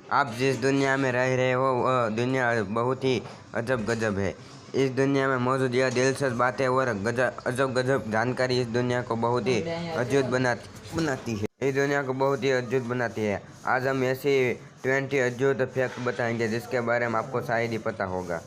आप जिस दुनिया में रह रहे हो वह दुनिया बहुत ही अजब गजब है। इस दुनिया में मौजूद यह दिलचस्प बातें और अजब गजब जानकारी इस दुनिया को बहुत ही अद्भुत बनाती है। इस दुनिया को बहुत ही अद्भुत बनाती है। आज हम ऐसी 20 अद्भुत फैक्ट बताएंगे जिसके बारे में आपको शायद ही पता होगा।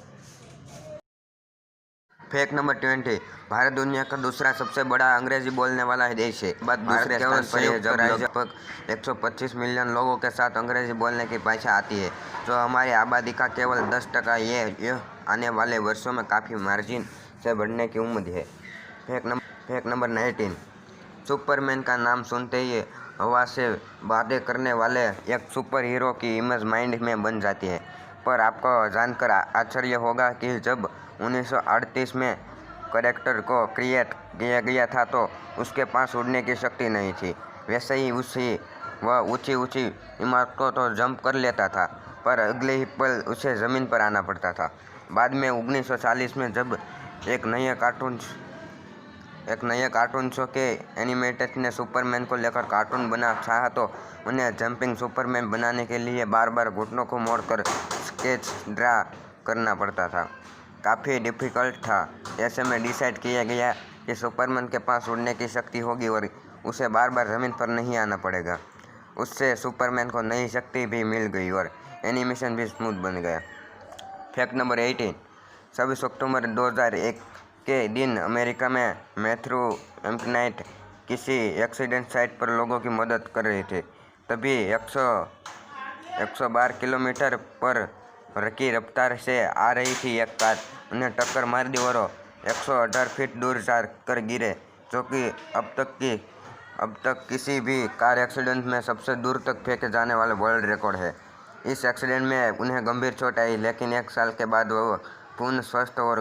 Fact number 20। भारत दुनिया का दूसरा सबसे बड़ा अंग्रेजी बोलने वाला देश है। बाद दूसरे स्थान पर है जब लगभग 125 मिलियन लोगों के साथ अंग्रेजी बोलने की भाषा आती है, जो हमारी आबादी का केवल 10%। यह आने वाले वर्षों में काफ़ी मार्जिन से बढ़ने की उम्मीद है। Fact number 19। सुपरमैन का नाम सुनते ही हवा से बातें करने वाले एक सुपर हीरो की इमेज माइंड में बन जाती है। पर आपको जानकर आश्चर्य होगा कि जब 1938 में कैरेक्टर को क्रिएट किया गया था तो उसके पास उड़ने की शक्ति नहीं थी। वैसे ही वह ऊंची ऊंची इमारतों तो जंप कर लेता था, पर अगले ही पल उसे ज़मीन पर आना पड़ता था। बाद में 1940 में जब एक नए कार्टून शो के एनिमेटर्स ने सुपरमैन को लेकर कार्टून बना चाहा तो उन्हें जंपिंग सुपरमैन बनाने के लिए बार बार घुटनों को मोड़कर स्केच ड्रा करना पड़ता था। काफ़ी डिफ़िकल्ट था। ऐसे में डिसाइड किया गया कि सुपरमैन के पास उड़ने की शक्ति होगी और उसे बार बार ज़मीन पर नहीं आना पड़ेगा। उससे सुपरमैन को नई शक्ति भी मिल गई और एनिमेशन भी स्मूथ बन गया। Fact number 18। 26 अक्टूबर 2001 के दिन अमेरिका में मैथ्यू मैककनाई किसी एक्सीडेंट साइट पर लोगों की मदद कर रहे थे। तभी 112 किलोमीटर पर की रफ्तार से आ रही थी एक कार उन्हें टक्कर मार दी और 118 फीट दूर जा कर गिरे, जो कि अब तक किसी भी कार एक्सीडेंट में सबसे दूर तक फेंके जाने वाला वर्ल्ड रिकॉर्ड है। इस एक्सीडेंट में उन्हें गंभीर चोट आई, लेकिन 1 साल के बाद वो पूर्ण स्वस्थ और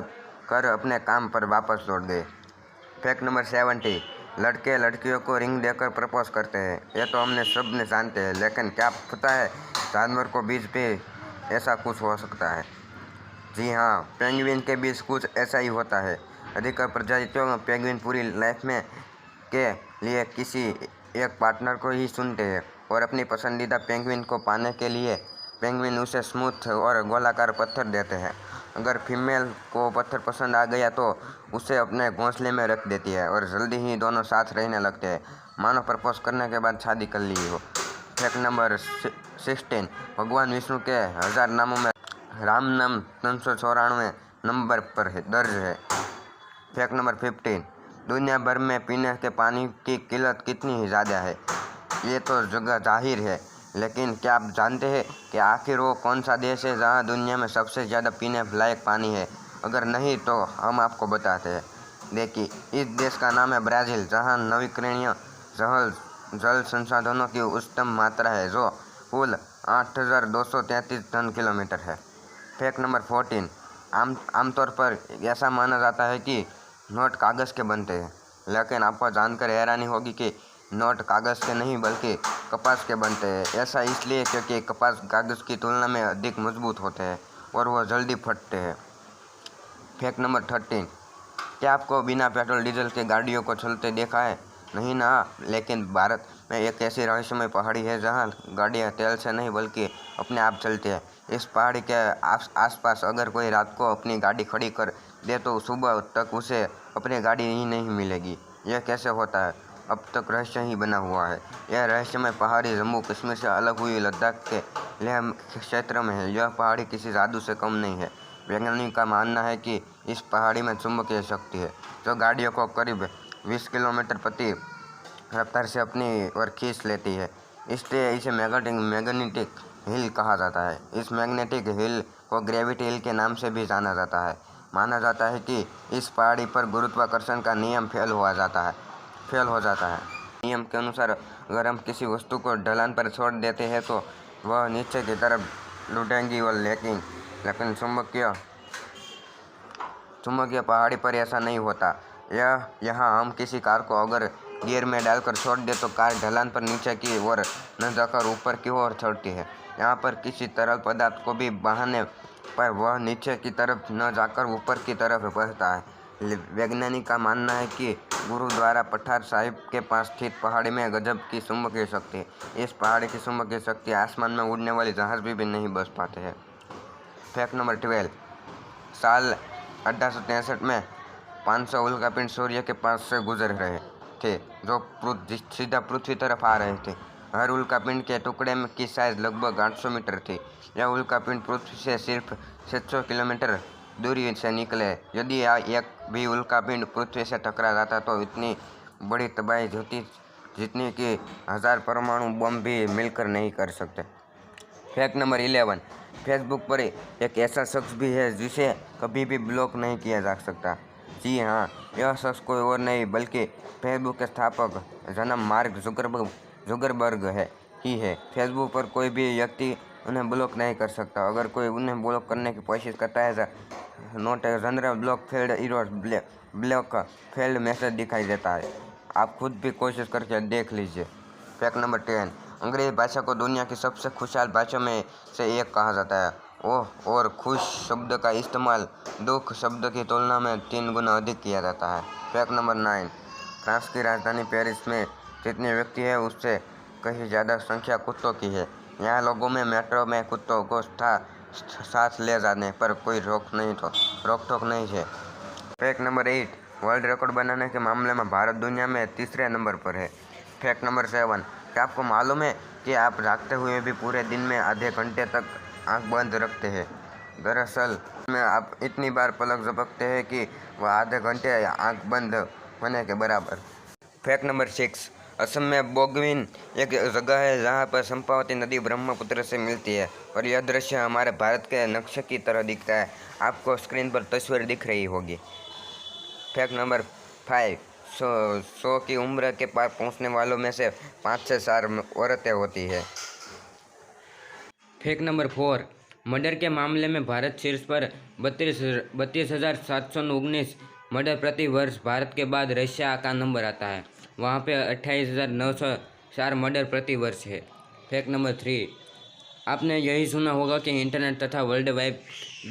कर अपने काम पर वापस लौट गए। Fact number 70। लड़के लड़कियों को रिंग देकर प्रपोज करते हैं। यह तो हमने सब ने जानते हैं, लेकिन क्या पता है जानवर को बीच पे ऐसा कुछ हो सकता है। जी हाँ, पेंगुइन के बीच कुछ ऐसा ही होता है। अधिकतर प्रजातियों में पेंगुइन पूरी लाइफ में के लिए किसी एक पार्टनर को ही चुनते हैं और अपनी पसंदीदा पेंगुइन को पाने के लिए पेंगुइन उसे स्मूथ और गोलाकार पत्थर देते हैं। अगर फीमेल को पत्थर पसंद आ गया तो उसे अपने घोंसले में रख देती है और जल्दी ही दोनों साथ रहने लगते हैं, मानो प्रपोज करने के बाद शादी कर ली हो। Fact number 16। भगवान विष्णु के 1000 नामों में राम नाम 394 नंबर पर दर्ज है। Fact number 15। दुनिया भर में पीने के पानी की किल्लत कितनी ही ज़्यादा है, ये तो जगह जाहिर है, लेकिन क्या आप जानते हैं कि आखिर वो कौन सा देश है जहां दुनिया में सबसे ज़्यादा पीने लायक पानी है? अगर नहीं तो हम आपको बताते हैं। देखिए, इस देश का नाम है ब्राज़ील, जहां नवीकरणीय जल संसाधनों की उच्चतम मात्रा है, जो कुल 8,233 घन किलोमीटर है। Fact number 14। आमतौर पर ऐसा माना जाता है कि नोट कागज़ के बनते हैं, लेकिन आपको जानकर हैरानी होगी कि नोट कागज़ के नहीं बल्कि कपास के बनते हैं। ऐसा इसलिए क्योंकि कपास कागज़ की तुलना में अधिक मजबूत होते हैं और वह जल्दी फटते हैं। Fact number 13। क्या आपको बिना पेट्रोल डीजल के गाड़ियों को चलते देखा है? नहीं ना, लेकिन भारत में एक ऐसी रहस्यमय पहाड़ी है जहां गाड़ियां तेल से नहीं बल्कि अपने आप चलती है। इस पहाड़ी के आसपास अगर कोई रात को अपनी गाड़ी खड़ी कर दे तो सुबह तक उसे अपनी गाड़ी ही नहीं मिलेगी। यह कैसे होता है? अब तक रहस्य ही बना हुआ है। यह रहस्यमय पहाड़ी जम्मू कश्मीर से अलग हुई लद्दाख के लेह क्षेत्र में है। यह पहाड़ी किसी जादू से कम नहीं है। वैज्ञानिक का मानना है कि इस पहाड़ी में चुंबकीय शक्ति है जो गाड़ियों को करीब 20 किलोमीटर प्रति रफ्तार से अपनी ओर खींच लेती है, इसलिए इसे मैग्नेटिक हिल कहा जाता है। इस मैग्नेटिक हिल को ग्रेविटी हिल के नाम से भी जाना जाता है। माना जाता है कि इस पहाड़ी पर गुरुत्वाकर्षण का नियम फेल हो जाता है। नियम के अनुसार अगर हम किसी वस्तु को ढलान पर छोड़ देते हैं तो वह नीचे की तरफ लुढ़केगी, लेकिन चुंबकीय पहाड़ी पर ऐसा नहीं होता। यहाँ हम किसी कार को अगर गियर में डालकर छोड़ दे तो कार ढलान पर नीचे की ओर न जाकर ऊपर की ओर चढ़ती है। यहाँ पर किसी तरल पदार्थ को भी बहाने पर वह नीचे की तरफ न जाकर ऊपर की तरफ बढ़ता है। वैज्ञानिक का मानना है कि गुरुद्वारा पठार साहिब के पास स्थित पहाड़ी में गजब की चुंबकीय शक्ति। इस पहाड़ी की चुंबकीय शक्ति आसमान में उड़ने वाली जहाज भी नहीं बच पाते हैं। Fact number 12। साल 1863 में 500 उल्कापिंड सूर्य के पास से गुजर रहे थे, जो सीधा पृथ्वी तरफ आ रहे थे। हर उल्कापिंड के टुकड़े की साइज लगभग 800 मीटर थी। यह उल्कापिंड पृथ्वी से सिर्फ 700 किलोमीटर दूरी से निकले। यदि एक भी उल्कापिंड पृथ्वी से टकरा जाता तो इतनी बड़ी तबाही होती जितनी कि 1000 परमाणु बम भी मिलकर नहीं कर सकते। Fact number 11। फेसबुक पर एक ऐसा शख्स भी है जिसे कभी भी ब्लॉक नहीं किया जा सकता। जी हाँ, यह शख्स कोई और नहीं बल्कि फेसबुक के स्थापक जनाब मार्क जुकरबर्ग ही है। फेसबुक पर कोई भी व्यक्ति उन्हें ब्लॉक नहीं कर सकता। अगर कोई उन्हें ब्लॉक करने की कोशिश करता है note general block failed Eros block failed message दिखाई देता है। आप खुद भी कोशिश करके देख लीजिए। Fact number 10। अंग्रेजी भाषा को दुनिया की सबसे खुशहाल भाषाओं में से एक कहा जाता है। और खुश शब्द का इस्तेमाल दुख शब्द की तुलना में 3 गुना अधिक किया जाता है। Fact number 9। फ्रांस की राजधानी पेरिस में जितने व्यक्ति हैं उससे कहीं ज़्यादा संख्या कुत्तों की है। यहाँ लोगों में मेट्रो में कुत्तों को साथ ले जाने पर कोई रोक टोक नहीं है। Fact number 8। वर्ल्ड रिकॉर्ड बनाने के मामले में भारत दुनिया में तीसरे नंबर पर है। Fact number 7। क्या आपको मालूम है कि आप जागते हुए भी पूरे दिन में आधे घंटे तक आंख बंद रखते हैं? दरअसल में आप इतनी बार पलक झपकते हैं कि वह आधे घंटे आंख बंद होने के बराबर। Fact number 6। असम में बोगविन एक जगह है जहाँ पर चंपावती नदी ब्रह्मपुत्र से मिलती है और यह दृश्य हमारे भारत के नक्शे की तरह दिखता है। आपको स्क्रीन पर तस्वीर दिख रही होगी। Fact number 5। 100 की उम्र के पार पहुँचने वालों में से 5 से 4 औरतें होती है। Fact number 4। मर्डर के मामले में भारत शीर्ष पर 32,719 मर्डर प्रति वर्ष। भारत के बाद रशिया का नंबर आता है, वहाँ पे 28,904 मर्डर प्रति वर्ष है। Fact number 3। आपने यही सुना होगा कि इंटरनेट तथा वर्ल्ड वाइड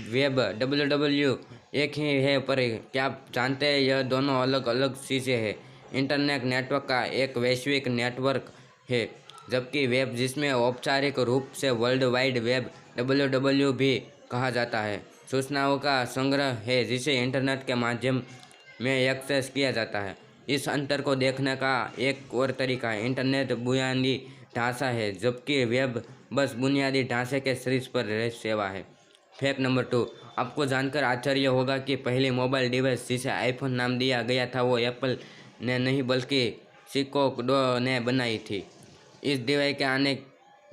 वेब WWW एक ही है, पर क्या आप जानते हैं यह दोनों अलग अलग चीज़ें हैं। इंटरनेट नेटवर्क का एक वैश्विक नेटवर्क है, जबकि वेब, जिसमें औपचारिक रूप से वर्ल्ड वाइड वेब WWW भी कहा जाता है, सूचनाओं का संग्रह है जिसे इंटरनेट के माध्यम में एक्सेस किया जाता है। इस अंतर को देखने का एक और तरीका है, इंटरनेट बुनियादी ढांचा है जबकि वेब बस बुनियादी ढांचे के शीर्ष पर सेवा है। Fact number 2। आपको जानकर आश्चर्य होगा कि पहली मोबाइल डिवाइस जिसे आईफोन नाम दिया गया था वो एप्पल ने नहीं बल्कि सिकोडो ने बनाई थी। इस डिवाइस के आने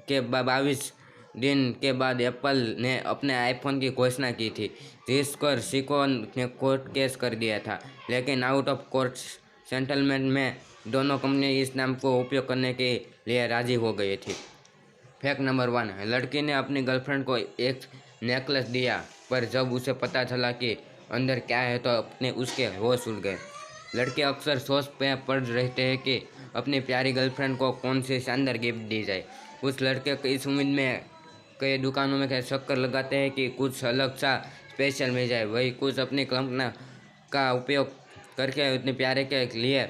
के 22 दिन के बाद एप्पल ने अपने आईफोन की घोषणा की थी, जिस पर सिको ने कोर्ट केस कर दिया था, लेकिन आउट ऑफ कोर्ट सेटलमेंट में दोनों कंपनी इस नाम को उपयोग करने के लिए राजी हो गई थी। Fact number 1। लड़की ने अपनी गर्लफ्रेंड को एक नेकलेस दिया, पर जब उसे पता चला कि अंदर क्या है तो उसके होश उड़ गए। लड़के अक्सर सोच पे पड़ रहते हैं कि अपनी प्यारी गर्लफ्रेंड को कौन सी शानदार गिफ्ट दी जाए। कुछ लड़के इस उम्मीद में कई दुकानों में चक्कर लगाते हैं कि कुछ अलग सा स्पेशल मिल जाए। वही कुछ अपनी कल्पना का उपयोग करके अपने प्यारे के लिए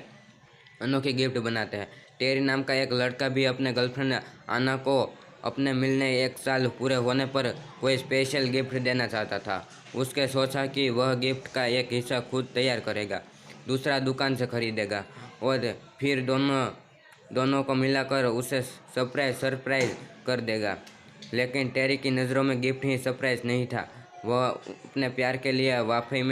अनोखी गिफ्ट बनाते हैं। टेरी नाम का एक लड़का भी अपने गर्लफ्रेंड आना को अपने मिलने 1 साल पूरे होने पर कोई स्पेशल गिफ्ट देना चाहता था। उसके सोचा कि वह गिफ्ट का एक हिस्सा खुद तैयार करेगा, दूसरा दुकान से खरीदेगा और फिर दोनों को मिलाकर उसे सरप्राइज कर देगा। लेकिन टेरी की नज़रों में गिफ्ट ही सरप्राइज नहीं था, वह अपने प्यार के लिए वाकई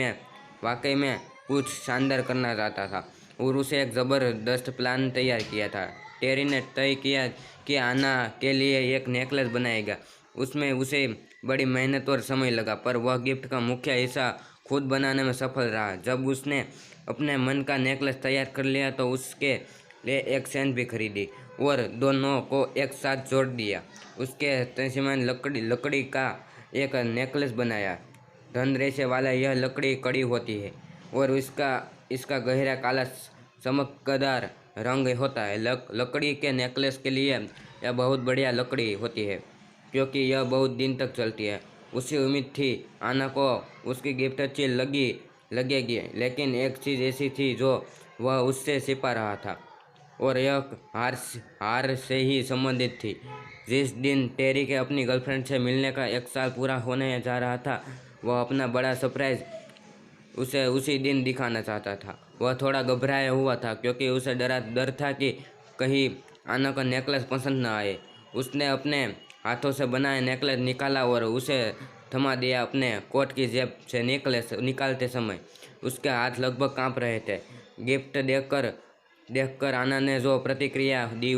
में कुछ शानदार करना चाहता था और उसे एक ज़बरदस्त प्लान तैयार किया था। टेरी ने तय किया कि आना के लिए एक नेकलेस बनाएगा। उसमें उसे बड़ी मेहनत और समय लगा, पर वह गिफ्ट का मुख्य हिस्सा खुद बनाने में सफल रहा। जब उसने अपने मन का नेकलेस तैयार कर लिया तो उसके लिए एक चेन भी खरीदी और दोनों को एक साथ जोड़ दिया। उसके तस्वीर लकड़ी का एक नेकलेस बनाया। धन रेशे वाला यह लकड़ी कड़ी होती है और इसका गहरा काला चमकदार रंग होता है। लकड़ी के नेकलेस के लिए यह बहुत बढ़िया लकड़ी होती है क्योंकि यह बहुत दिन तक चलती है। उसे उम्मीद थी आना को उसकी गिफ्ट अच्छी लगेगी, लेकिन एक चीज़ ऐसी थी जो वह उससे छिपा रहा था और यह हार से ही संबंधित थी। जिस दिन टेरी के अपनी गर्लफ्रेंड से मिलने का 1 साल पूरा होने जा रहा था, वह अपना बड़ा सरप्राइज उसे उसी दिन दिखाना चाहता था। वह थोड़ा घबराया हुआ था क्योंकि उसे डर था कि कहीं आना का नेकलेस पसंद न आए। उसने अपने हाथों से बनाया नेकलेस निकाला और उसे थमा दिया। अपने कोट की जेब से नेकलेस निकालते समय उसके हाथ लगभग कांप रहे थे। गिफ्ट देखकर आना ने जो प्रतिक्रिया दी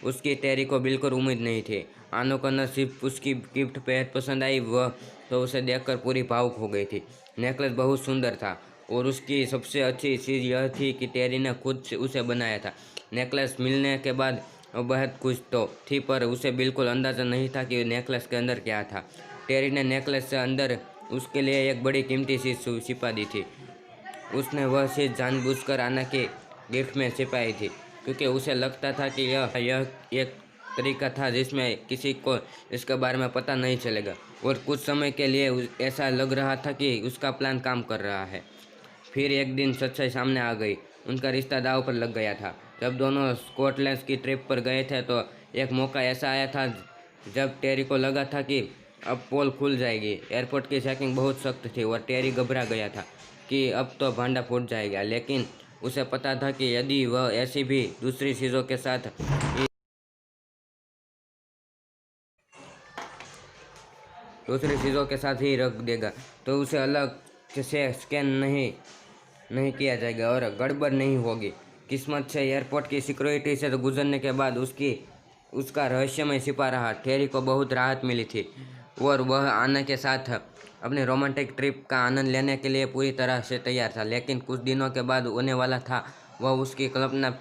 उसकी टेरी को बिल्कुल उम्मीद नहीं थी। आनो को न सिर्फ उसकी गिफ्ट बेहद पसंद आई, वह तो उसे देखकर पूरी भावुक हो गई थी। नेकलेस बहुत सुंदर था और उसकी सबसे अच्छी चीज़ यह थी कि टेरी ने खुद से उसे बनाया था। नेकलेस मिलने के बाद वो बेहद खुश तो थी, पर उसे बिल्कुल अंदाज़ा नहीं था कि नेकलेस के अंदर क्या था। टेरी ने नेकलेस से अंदर उसके लिए एक बड़ी कीमती चीज़ छिपा दी थी। उसने वह चीज़ जानबूझकर आना के गिफ्ट में छिपाई थी क्योंकि उसे लगता था कि यह एक तरीका था जिसमें किसी को इसके बारे में पता नहीं चलेगा। और कुछ समय के लिए ऐसा लग रहा था कि उसका प्लान काम कर रहा है। फिर एक दिन सच्चाई सामने आ गई। उनका रिश्ता दांव पर लग गया था। जब दोनों स्कॉटलैंड की ट्रिप पर गए थे तो एक मौका ऐसा आया था जब टेरी को लगा था कि अब पोल खुल जाएगी। एयरपोर्ट की चेकिंग बहुत सख्त थी और टेरी घबरा गया था कि अब तो भांडा फूट जाएगा। लेकिन उसे पता था कि यदि वह ऐसी भी दूसरी चीज़ों के साथ ही रख देगा तो उसे अलग से स्कैन नहीं किया जाएगा और गड़बड़ नहीं होगी। किस्मत से एयरपोर्ट की सिक्योरिटी से गुजरने के बाद उसका रहस्यमय छिपा रहा टेरी को बहुत राहत मिली थी और वह आना के साथ अपनी रोमांटिक ट्रिप का आनंद लेने के लिए पूरी तरह से तैयार था। लेकिन कुछ दिनों के बाद होने वाला था वह उसकी कल्पना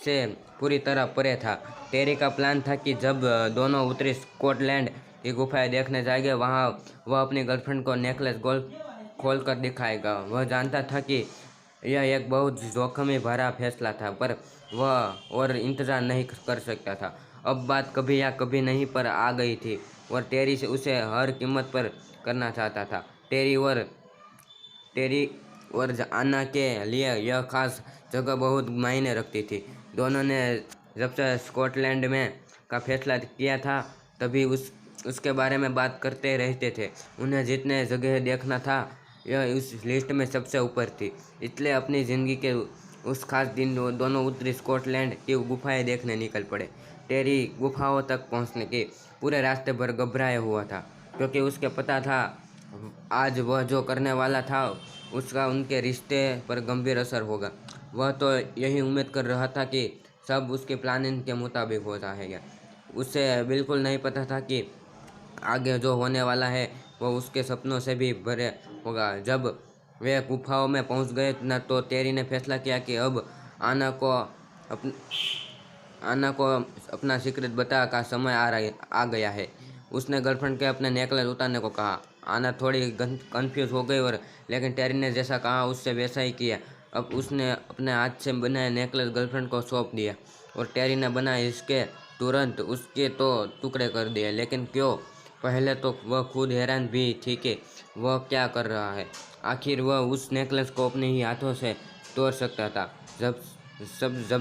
से पूरी तरह परे था। टेरी का प्लान था कि जब दोनों उत्तरी स्कॉटलैंड की गुफाएं देखने जाएंगे, वहाँ वह अपनी गर्लफ्रेंड को नेकलेस गोल्ड खोल कर दिखाएगा। वह जानता था कि यह एक बहुत जोखिम भरा फैसला था, पर वह और इंतज़ार नहीं कर सकता था। अब बात कभी या कभी नहीं पर आ गई थी और टेरी से उसे हर कीमत पर करना चाहता था। टेरी और आना के लिए यह खास जगह बहुत मायने रखती थी। दोनों ने जब से स्कॉटलैंड में का फैसला किया था तभी उसके बारे में बात करते रहते थे। उन्हें जितने जगह देखना था यह उस लिस्ट में सबसे ऊपर थी। इसलिए अपनी ज़िंदगी के उस खास दिन दोनों उत्तरी स्कॉटलैंड की गुफाएं देखने निकल पड़े। टेरी गुफाओं तक पहुंचने के पूरे रास्ते भर घबराया हुआ था क्योंकि उसे पता था आज वह जो करने वाला था उसका उनके रिश्ते पर गंभीर असर होगा। वह तो यही उम्मीद कर रहा था कि सब उसके प्लानिंग के मुताबिक हो जाएगा। उसे बिल्कुल नहीं पता था कि आगे जो होने वाला है वह उसके सपनों से भी भरे होगा। जब वे गुफाओं में पहुंच गए न तो टेरी ने फैसला किया कि अब आना को अपना सीक्रेट बता का समय आ गया है। उसने गर्लफ्रेंड के अपने नेकलेस उतारने को कहा। आना थोड़ी कंफ्यूज हो गई और लेकिन टेरी ने जैसा कहा उससे वैसा ही किया। अब उसने अपने हाथ से बनाया नेकलेस गर्लफ्रेंड को सौंप दिया और टेरी ने बनाया इसके तुरंत उसके तो टुकड़े कर दिए। लेकिन क्यों? पहले तो वह खुद हैरान भी थी कि वह क्या कर रहा है। आखिर वह उस नेकलेस को अपने ही हाथों से तोड़ सकता था। जब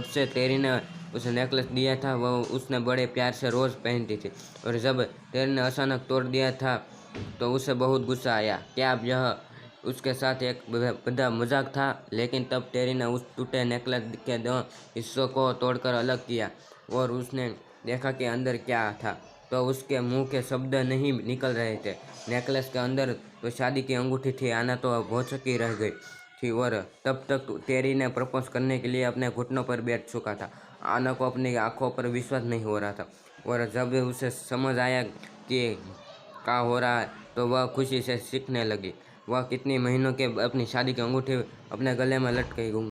से टेरी ने उसे नेकलेस दिया था वह उसने बड़े प्यार से रोज़ पहनती थी और जब टेरी ने अचानक तोड़ दिया था तो उसे बहुत गुस्सा आया। क्या अब यह उसके साथ एक बड़ा मजाक था? लेकिन तब टेरी ने उस टूटे नेकलेस के 2 हिस्सों को तोड़कर अलग किया और उसने देखा कि अंदर क्या था तो उसके मुंह के शब्द नहीं निकल रहे थे। नेकलेस के अंदर तो शादी की अंगूठी थी। आना तो भौचकी रह गई थी और तब तक टेरी ने प्रपोज करने के लिए अपने घुटनों पर बैठ चुका था। आना को अपनी आंखों पर विश्वास नहीं हो रहा था और जब उसे समझ आया कि क्या हो रहा है तो वह खुशी से सीखने लगी। वह कितने महीनों के अपनी शादी की अंगूठी अपने गले में लटके घूम